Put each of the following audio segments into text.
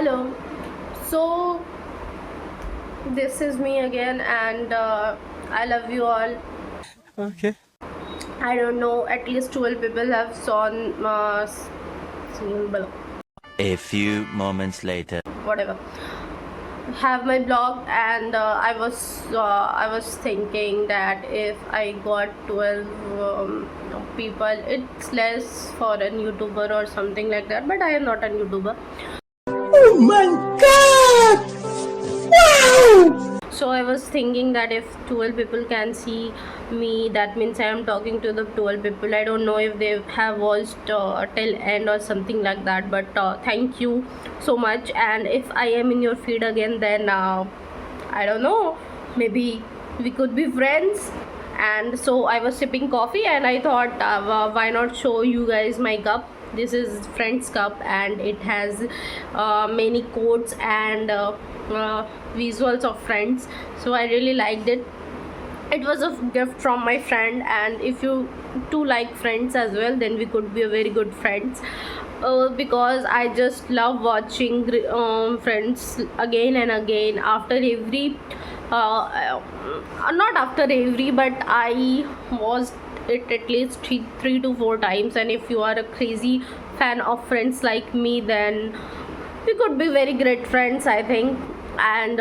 Hello. So this is me again, and I love you all. Okay. I don't know. At least 12 people have seen below. A few moments later. Whatever. Have my blog, and I was thinking that if I got 12 people, it's less for a YouTuber or something like that. But I am not a YouTuber. Oh my god! Wow! So I was thinking that if 12 people can see me, that means I am talking to the 12 people. I don't know if they have watched till end or something like that, but thank you so much. And if I am in your feed again, then I don't know, maybe we could be friends. And so I was sipping coffee, and I thought, why not show you guys my cup. This is Friends cup, and it has many quotes and visuals of Friends. So I really liked it. It was a gift from my friend, and if you too like Friends as well, then we could be a very good friends. Because I just love watching Friends again and again after every not after every, but I watched it at least three to four times. And if you are a crazy fan of Friends like me, then we could be very great friends, I think. And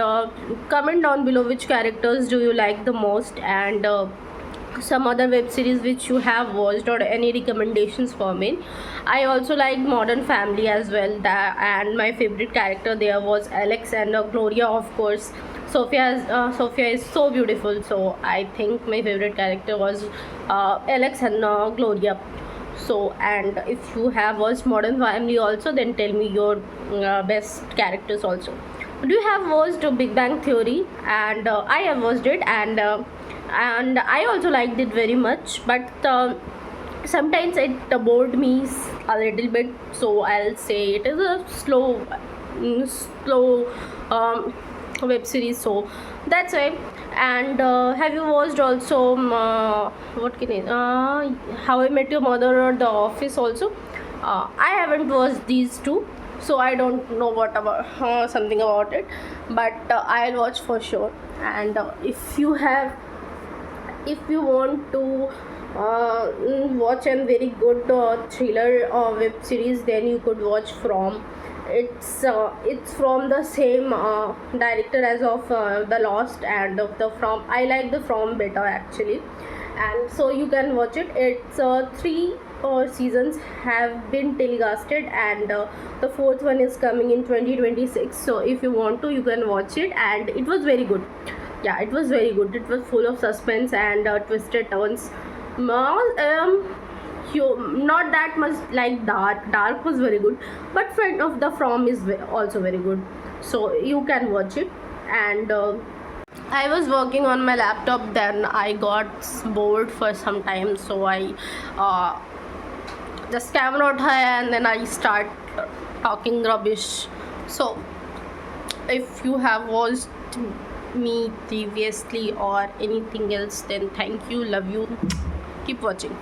comment down below which characters do you like the most, and some other web series which you have watched, or any recommendations for me. I also like Modern Family as well, and my favorite character there was Alex, and Gloria, of course. Sophia is so beautiful, so I think my favorite character was Alex and Gloria. So, and if you have watched Modern Family also, then tell me your best characters also. Do you have watched Big Bang Theory? And I have watched it, and I also liked it very much, but sometimes it bored me a little bit. So I'll say it is a slow web series. So that's why. And have you watched also what can I How I Met Your Mother or The Office also? I haven't watched these two, so I don't know what about something about it, but I'll watch for sure. And if you want to watch a very good thriller web series, then you could watch From. It's from the same director as of The Lost and of the From. I like the From better actually, and so you can watch it. It's three seasons have been telecasted, and the fourth one is coming in 2026. So if you want to, you can watch it, and it was very good. Yeah, it was very good. It was full of suspense and twisted turns. You not that much like Dark was very good, but Friend of the From is also very good, so you can watch it. And I was working on my laptop, then I got bored for some time, so I just camera uthaya, and then I start talking rubbish. So if you have watched me previously or anything else, then thank you, love you, keep watching.